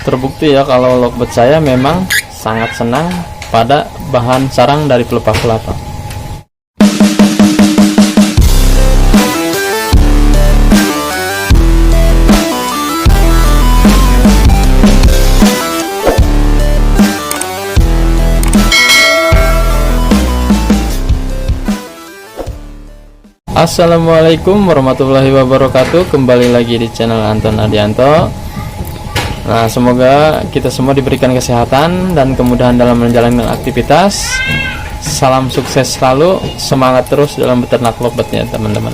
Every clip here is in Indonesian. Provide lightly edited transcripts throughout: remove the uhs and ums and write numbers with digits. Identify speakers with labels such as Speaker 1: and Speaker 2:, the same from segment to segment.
Speaker 1: Terbukti ya kalau lovebird saya memang sangat senang pada bahan sarang dari pelepah kelapa. Assalamualaikum warahmatullahi wabarakatuh. Kembali lagi di channel Anton Adianto. Nah, semoga kita semua diberikan kesehatan dan kemudahan dalam menjalankan aktivitas. Salam sukses selalu, semangat terus dalam beternak lovebird ya teman-teman.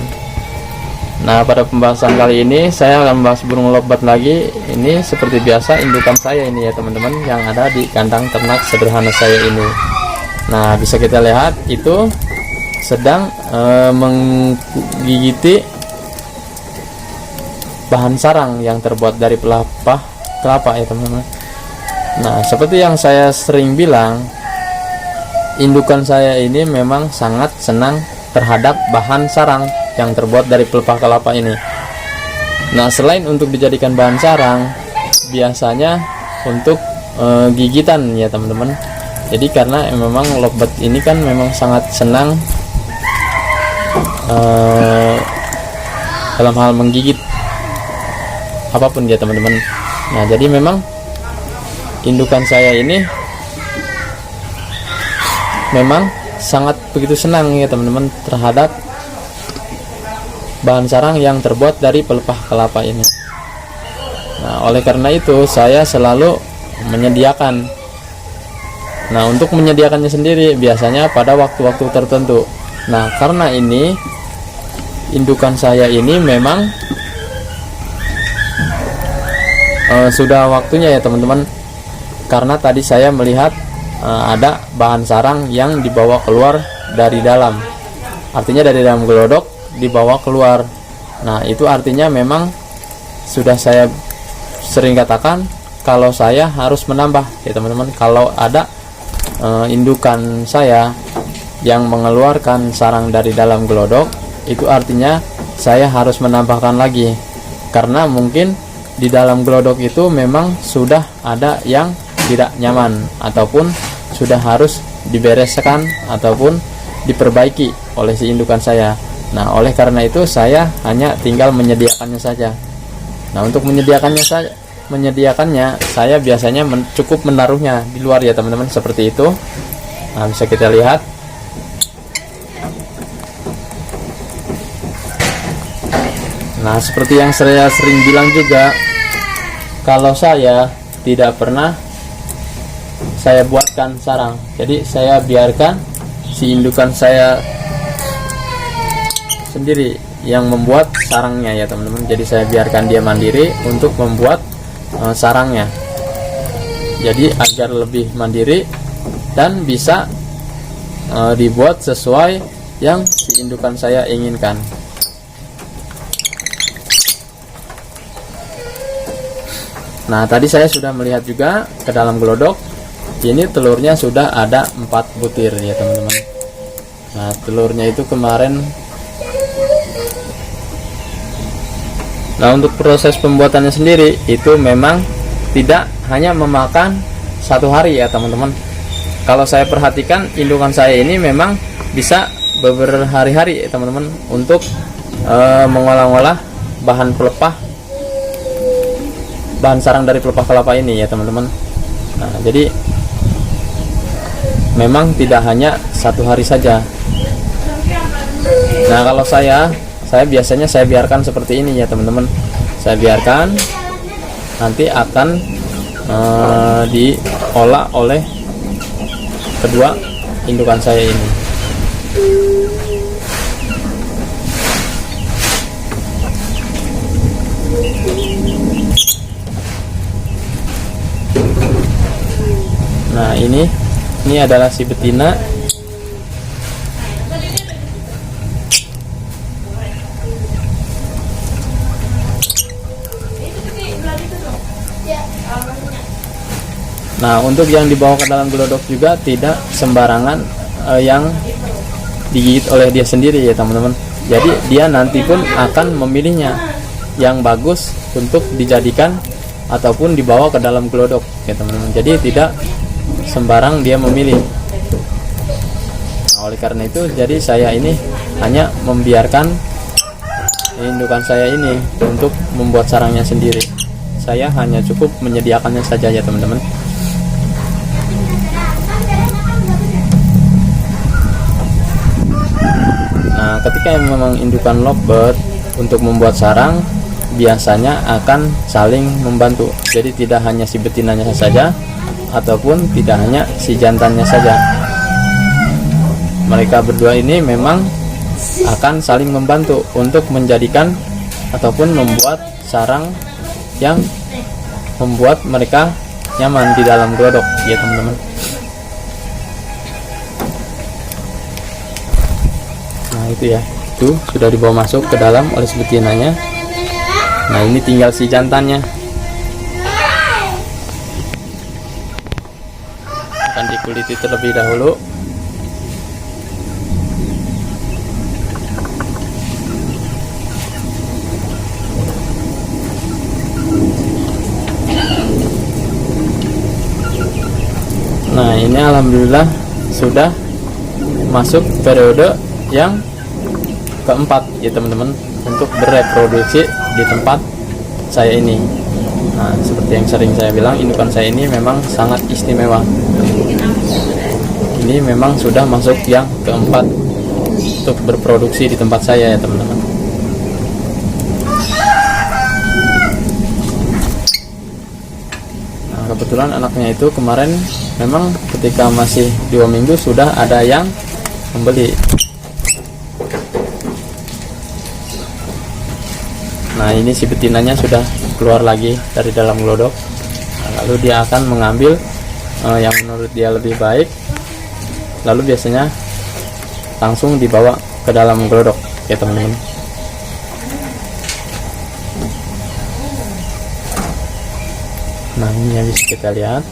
Speaker 1: Nah, pada pembahasan kali ini saya akan membahas burung lovebird lagi. Ini seperti biasa indukan saya ini ya teman-teman, yang ada di kandang ternak sederhana saya ini. Nah, bisa kita lihat itu sedang menggigiti bahan sarang yang terbuat dari pelepah kelapa ya teman-teman. Nah, seperti yang saya sering bilang, indukan saya ini memang sangat senang terhadap bahan sarang yang terbuat dari pelepah kelapa ini. Nah, selain untuk dijadikan bahan sarang, biasanya untuk gigitan ya teman-teman. Jadi karena memang lovebird ini kan memang sangat senang dalam hal menggigit apapun ya teman-teman. Nah, jadi memang indukan saya ini memang sangat begitu senang ya teman-teman terhadap bahan sarang yang terbuat dari pelepah kelapa ini. Nah, oleh karena itu saya selalu menyediakan. Nah, untuk menyediakannya sendiri biasanya pada waktu-waktu tertentu. Nah, karena ini indukan saya ini memang sudah waktunya ya teman-teman, karena tadi saya melihat ada bahan sarang yang dibawa keluar dari dalam, artinya dari dalam gelodok dibawa keluar. Nah, itu artinya memang sudah saya sering katakan kalau saya harus menambah ya teman-teman. Kalau ada indukan saya yang mengeluarkan sarang dari dalam gelodok, itu artinya saya harus menambahkan lagi, karena mungkin di dalam gelodok itu memang sudah ada yang tidak nyaman ataupun sudah harus dibereskan ataupun diperbaiki oleh si indukan saya. Nah, oleh karena itu saya hanya tinggal menyediakannya saja. Nah, untuk menyediakannya saya biasanya cukup menaruhnya di luar ya teman-teman, seperti itu. Nah, bisa kita lihat. Nah, seperti yang saya sering bilang juga, kalau saya tidak pernah saya buatkan sarang, jadi saya biarkan si indukan saya sendiri yang membuat sarangnya ya teman-teman. Jadi saya biarkan dia mandiri untuk membuat sarangnya, jadi agar lebih mandiri dan bisa dibuat sesuai yang si indukan saya inginkan. Nah, tadi saya sudah melihat juga ke dalam gelodok. Ini telurnya sudah ada 4 butir ya teman-teman. Nah, telurnya itu kemarin. Nah, untuk proses pembuatannya sendiri itu memang tidak hanya memakan 1 hari ya teman-teman. Kalau saya perhatikan indukan saya ini memang bisa berhari-hari ya teman-teman untuk mengolah-olah bahan sarang dari pelepah kelapa ini ya teman-teman. Nah, jadi memang tidak hanya 1 hari saja. Nah, kalau saya biasanya saya biarkan seperti ini ya teman-teman. Saya biarkan, nanti akan diolah oleh kedua indukan saya ini. Nah, ini adalah si betina. Nah, untuk yang dibawa ke dalam gelodok juga tidak sembarangan yang digigit oleh dia sendiri ya teman-teman. Jadi dia nanti pun akan memilihnya yang bagus untuk dijadikan ataupun dibawa ke dalam gelodok ya teman-teman. Jadi tidak sembarang dia memilih. Nah, oleh karena itu jadi saya ini hanya membiarkan indukan saya ini untuk membuat sarangnya sendiri. Saya hanya cukup menyediakannya saja ya teman-teman. Nah, ketika memang indukan lovebird untuk membuat sarang biasanya akan saling membantu. Jadi tidak hanya si betinanya saja ataupun tidak hanya si jantannya saja. Mereka berdua ini memang akan saling membantu untuk menjadikan ataupun membuat sarang yang membuat mereka nyaman di dalam gelodok ya teman-teman. Nah itu ya, itu sudah dibawa masuk ke dalam oleh si betinanya. Nah ini tinggal si jantannya, akan dikuliti terlebih dahulu. Nah ini alhamdulillah sudah masuk periode yang keempat ya teman-teman untuk bereproduksi di tempat saya ini. Nah seperti yang sering saya bilang, indukan saya ini memang sangat istimewa. Ini memang sudah masuk yang keempat untuk berproduksi di tempat saya ya teman-teman. Nah kebetulan anaknya itu kemarin memang ketika masih 2 minggu sudah ada yang membeli. Nah ini si betinanya sudah keluar lagi dari dalam gelodok. Nah, lalu dia akan mengambil yang menurut dia lebih baik, lalu biasanya langsung dibawa ke dalam gelodok ya teman-teman. Nah ini yang bisa kita lihat.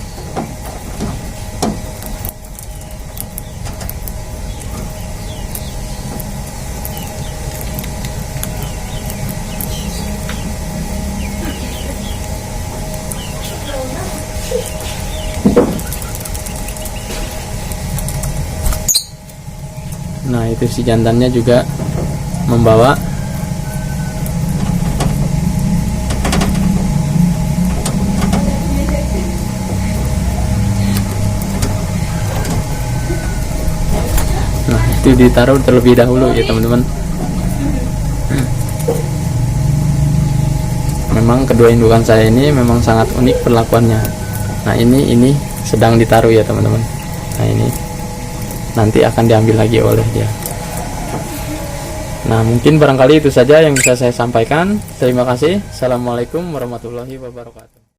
Speaker 1: Nah itu si jantannya juga membawa. Nah itu ditaruh terlebih dahulu ya teman-teman. Memang kedua indukan saya ini memang sangat unik perlakuannya. Nah ini sedang ditaruh ya teman-teman. Nah ini nanti akan diambil lagi oleh dia. Nah mungkin barangkali itu saja yang bisa saya sampaikan. Terima kasih. Assalamualaikum warahmatullahi wabarakatuh.